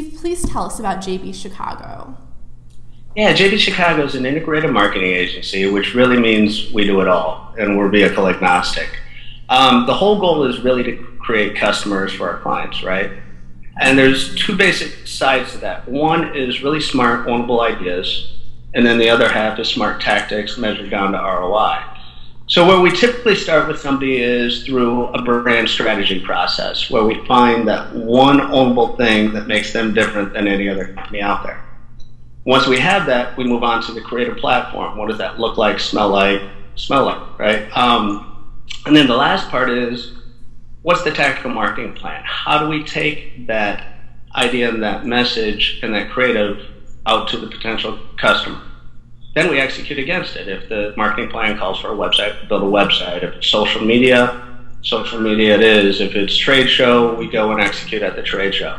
Steve, please tell us about JB Chicago. Yeah, JB Chicago is an integrated marketing agency, which really means we do it all, and we're vehicle agnostic. The whole goal is really to create customers for our clients, right? And there's two basic sides to that. One is really smart, ownable ideas, and then the other half is smart tactics measured down to ROI. So where we typically start with somebody is through a brand strategy process, where we find that one ownable thing that makes them different than any other company out there. Once we have that, we move on to the creative platform. What does that look like, smell like, right? And then the last part is, what's the tactical marketing plan? How do we take that idea and that message and that creative out to the potential customer? Then we execute against it. If the marketing plan calls for a website, we build a website. If it's social media it is. If it's trade show, we go and execute at the trade show.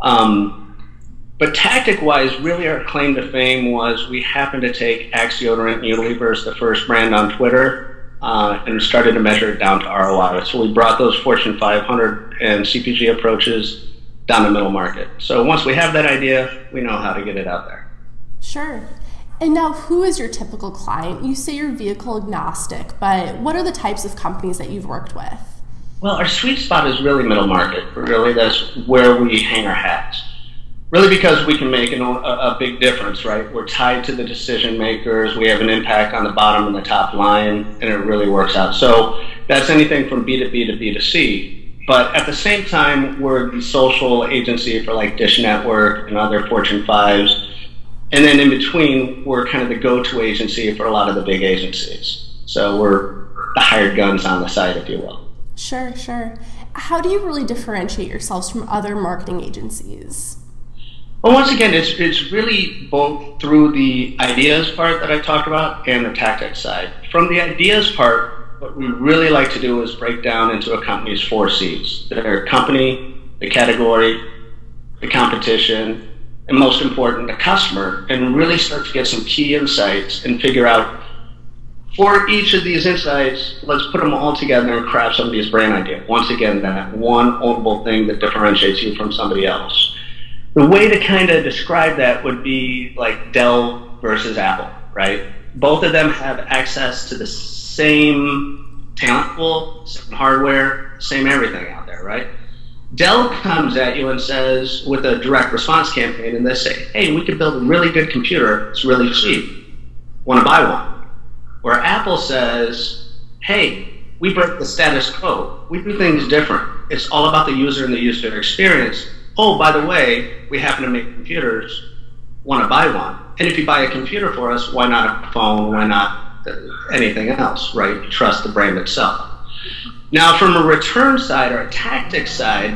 But tactic-wise, really our claim to fame was we happened to take Axe deodorant, Unilever as the first brand on Twitter, and started to measure it down to ROI. So we brought those Fortune 500 and CPG approaches down the middle market. So once we have that idea, we know how to get it out there. Sure. And now, who is your typical client? You say you're vehicle agnostic, but what are the types of companies that you've worked with? Well, our sweet spot is really middle market. Really, that's where we hang our hats. Really because we can make a big difference, right? We're tied to the decision makers, we have an impact on the bottom and the top line, and it really works out. So that's anything from B2B to B2C. But at the same time, we're the social agency for like Dish Network and other Fortune 5s. And then in between, we're kind of the go-to agency for a lot of the big agencies. So we're the hired guns on the side, if you will. Sure, sure. How do you really differentiate yourselves from other marketing agencies? Well, once again, it's really both through the ideas part that I talked about and the tactics side. From the ideas part, what we really like to do is break down into a company's 4 C's. Their company, the category, the competition, and most important, the customer, and really start to get some key insights and figure out, for each of these insights, let's put them all together and craft somebody's brand idea. Once again, that one ownable thing that differentiates you from somebody else. The way to kind of describe that would be like Dell versus Apple, right? Both of them have access to the same talent pool, same hardware, same everything out there, right? Dell comes at you and says, with a direct response campaign, and they say, hey, we could build a really good computer, it's really cheap, want to buy one? Where Apple says, hey, we break the status quo, we do things different, it's all about the user and the user experience. Oh, by the way, we happen to make computers, want to buy one. And if you buy a computer for us, why not a phone, why not anything else, right? You trust the brand itself. Now, from a return side or a tactics side,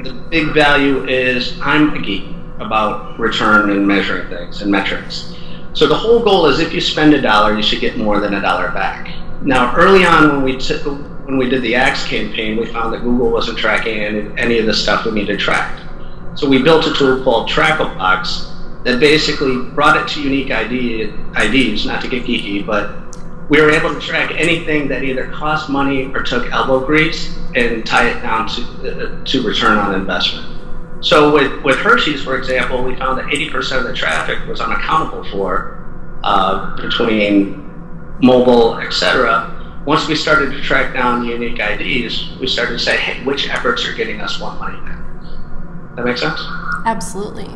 the big value is I'm a geek about return and measuring things and metrics. So the whole goal is if you spend $1, you should get more than $1 back. Now, early on when we did the Axe campaign, we found that Google wasn't tracking any of the stuff we needed tracked. So we built a tool called Tracklebox that basically brought it to unique IDs, not to get geeky, but we were able to track anything that either cost money or took elbow grease and tie it down to return on investment. So with Hershey's, for example, we found that 80% of the traffic was unaccountable for between mobile, etc. Once we started to track down unique IDs, we started to say, hey, which efforts are getting us more money back? That make sense? Absolutely.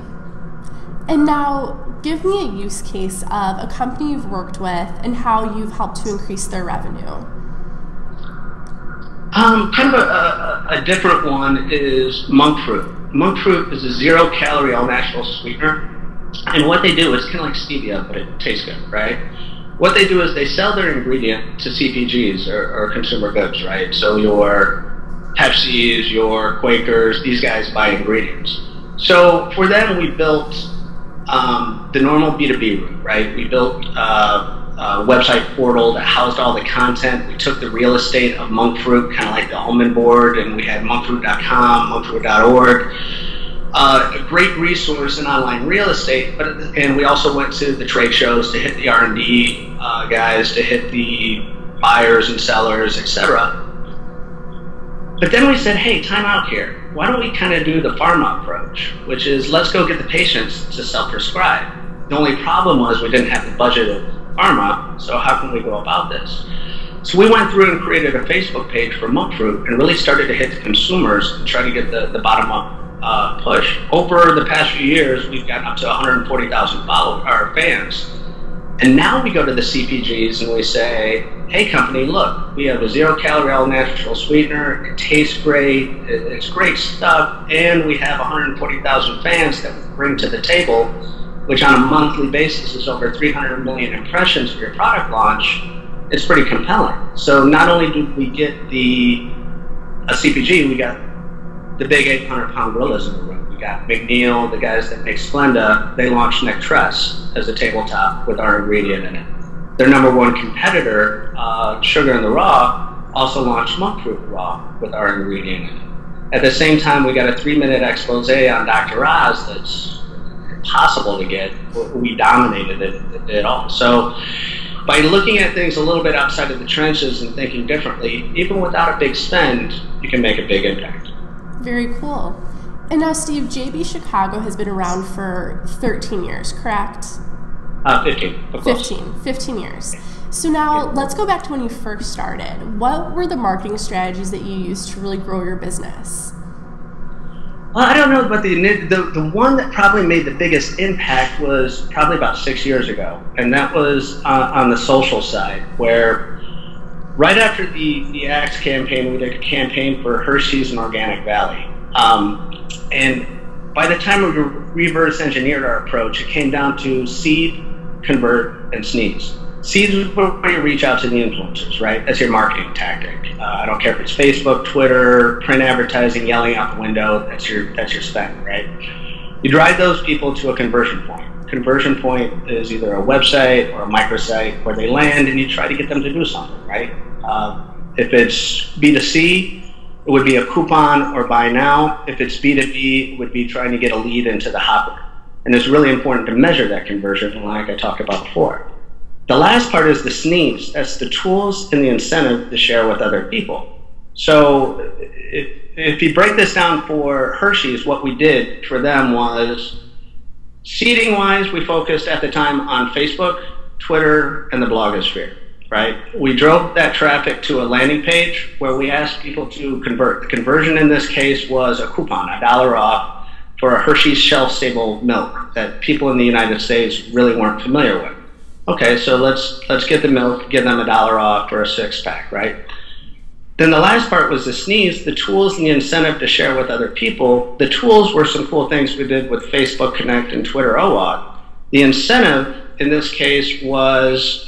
And now, give me a use case of a company you've worked with and how you've helped to increase their revenue. Kind of a different one is monk fruit. Monk fruit is a 0-calorie all-natural sweetener. And what they do is kind of like stevia, but it tastes good, right? What they do is they sell their ingredient to CPGs or consumer goods, right? So your Pepsi's, your Quakers, these guys buy ingredients. So for them, we built the normal B2B route, right? We built a website portal that housed all the content. We took the real estate of monk fruit, kind of like the Omen board, and we had monkfruit.com, monkfruit.org. A great resource in online real estate, and we also went to the trade shows to hit the R&D guys, to hit the buyers and sellers, etc. But then we said, hey, time out here. why don't we kind of do the pharma approach, which is let's go get the patients to self-prescribe. The only problem was we didn't have the budget of pharma, so how can we go about this? So we went through and created a Facebook page for monk fruit and really started to hit the consumers and try to get the bottom-up push. Over the past few years, we've gotten up to 140,000 fans. And now we go to the CPGs and we say, hey company, look, we have a 0-calorie all-natural sweetener, it tastes great, it's great stuff, and we have 140,000 fans that we bring to the table, which on a monthly basis is over 300 million impressions for your product launch. It's pretty compelling. So not only do we get a CPG, we got the big 800-pound gorillas in the room. We got McNeil, the guys that make Splenda, they launched Nectress as a tabletop with our ingredient in it. Their number one competitor, Sugar in the Raw, also launched Monk Fruit Raw with our ingredient in it. At the same time, we got a 3-minute expose on Dr. Oz that's impossible to get. We dominated it all. So by looking at things a little bit outside of the trenches and thinking differently, even without a big spend, you can make a big impact. Very cool. And now, Steve, JB Chicago has been around for 13 years, correct? 15. 15 years. So now let's go back to when you first started. What were the marketing strategies that you used to really grow your business? Well, I don't know, but the one that probably made the biggest impact was probably about 6 years ago, and that was on the social side, where right after the Axe campaign, we did a campaign for Hershey's and Organic Valley. And by the time we reverse engineered our approach, it came down to seed, convert, and sneeze. Seeds is where you reach out to the influencers, right? That's your marketing tactic. I don't care if it's Facebook, Twitter, print advertising, yelling out the window, that's your spend, right? You drive those people to a conversion point. Conversion point is either a website or a microsite where they land and you try to get them to do something, right? If it's B2C, it would be a coupon or buy now. If it's B2B, it would be trying to get a lead into the hopper. And it's really important to measure that conversion, like I talked about before. The last part is the sneeze. That's the tools and the incentive to share with other people. So if you break this down for Hershey's, what we did for them was, seeding-wise, we focused at the time on Facebook, Twitter, and the blogosphere. Right? We drove that traffic to a landing page where we asked people to convert. The conversion in this case was a coupon, $1 off for a Hershey's shelf-stable milk that people in the United States really weren't familiar with. Okay, so let's get the milk, give them $1 off for a 6-pack, right? Then the last part was the sneeze, the tools and the incentive to share with other people. The tools were some cool things we did with Facebook Connect and Twitter OAuth. The incentive in this case was,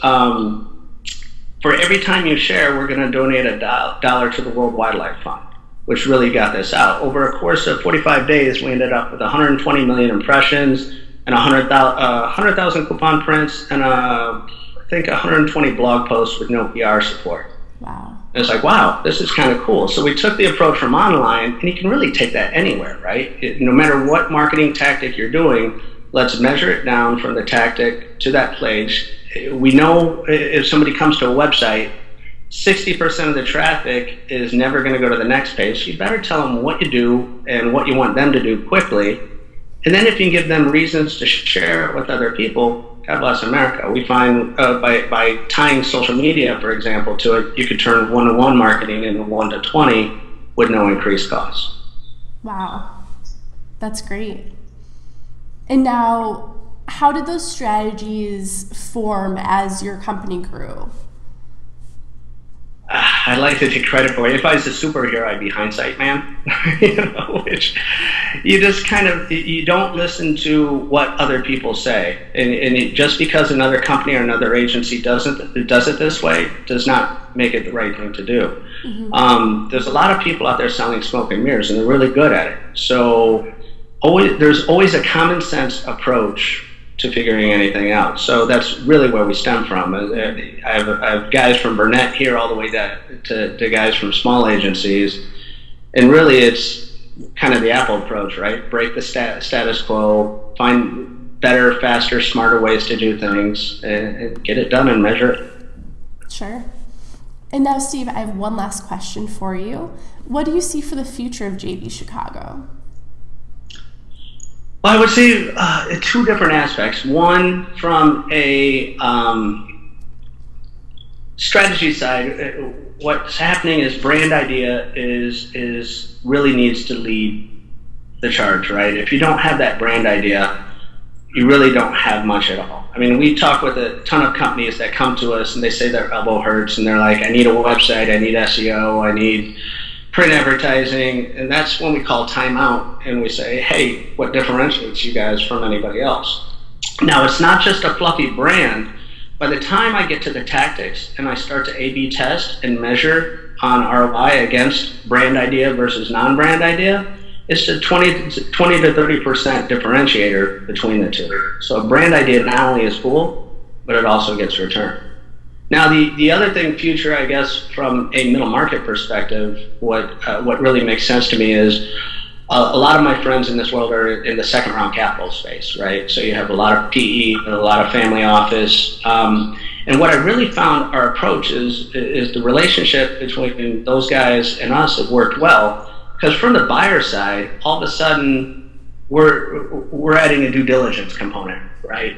for every time you share, we're going to donate $1 to the World Wildlife Fund, which really got this out. Over a course of 45 days, we ended up with 120 million impressions and 100,000 coupon prints and I think 120 blog posts with no PR support. Wow. And it's like, wow, this is kind of cool. So we took the approach from online, and you can really take that anywhere, right? No matter what marketing tactic you're doing, let's measure it down from the tactic to that page. We know if somebody comes to a website, 60% of the traffic is never going to go to the next page. You better tell them what you do and what you want them to do quickly. And then if you give them reasons to share it with other people, God bless America. We find by tying social media, for example, to it, you could turn 1-to-1 marketing into 1-to-20 with no increased costs. Wow, that's great. And now, how did those strategies form as your company grew? I'd like to take credit for it. If I was a superhero, I'd be hindsight man. Which you just kind of, you don't listen to what other people say. And just because another company or another agency does it this way, does not make it the right thing to do. Mm-hmm. There's a lot of people out there selling smoke and mirrors, and they're really good at it. So there's always a common sense approach to figuring anything out. So that's really where we stem from. I have guys from Burnett here all the way to guys from small agencies. And really it's kind of the Apple approach, right? Break the status quo, find better, faster, smarter ways to do things, and get it done and measure it. Sure. And now, Steve, I have one last question for you. What do you see for the future of JV Chicago? Well, I would say two different aspects. One, from a strategy side, what's happening is brand idea is really needs to lead the charge, right? If you don't have that brand idea, you really don't have much at all. I mean, we talk with a ton of companies that come to us and they say their elbow hurts and they're like, I need a website, I need SEO, I need print advertising, and that's when we call time out and we say, hey, what differentiates you guys from anybody else? Now, it's not just a fluffy brand. By the time I get to the tactics and I start to A/B test and measure on ROI against brand idea versus non-brand idea, it's a 20 to 30% differentiator between the two. So a brand idea not only is cool, but it also gets returned. Now, the other thing, future, I guess, from a middle market perspective, what really makes sense to me is a lot of my friends in this world are in the second round capital space, right? So you have a lot of PE, a lot of family office. And what I really found our approach is the relationship between those guys and us have worked well. Because from the buyer side, all of a sudden, we're adding a due diligence component, right?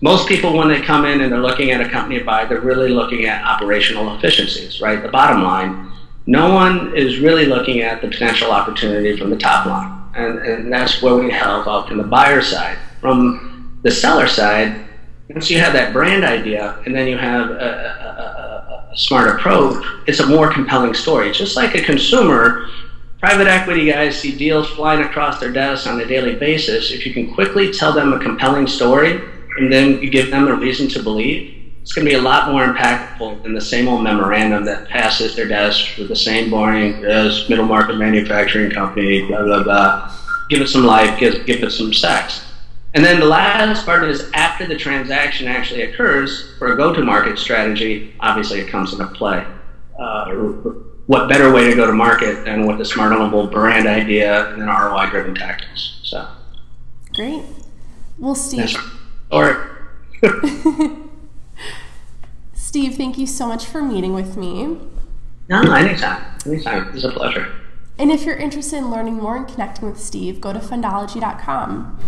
Most people, when they come in and they're looking at a company to buy, they're really looking at operational efficiencies, right? The bottom line. No one is really looking at the potential opportunity from the top line. And that's where we help out from the buyer side. From the seller side, once you have that brand idea and then you have a smart approach, it's a more compelling story. Just like a consumer, private equity guys see deals flying across their desks on a daily basis. If you can quickly tell them a compelling story and then you give them a reason to believe, it's going to be a lot more impactful than the same old memorandum that passes their desk with the same boring, middle market manufacturing company, blah, blah, blah. Give it some life, give it some sex. And then the last part is after the transaction actually occurs, for a go-to-market strategy, obviously it comes into play. What better way to go to market than with the smart, ownable brand idea and then ROI-driven tactics? So, great. Well, Steve. Steve, thank you so much for meeting with me. No, anytime. Anytime. It was a pleasure. And if you're interested in learning more and connecting with Steve, go to fundology.com.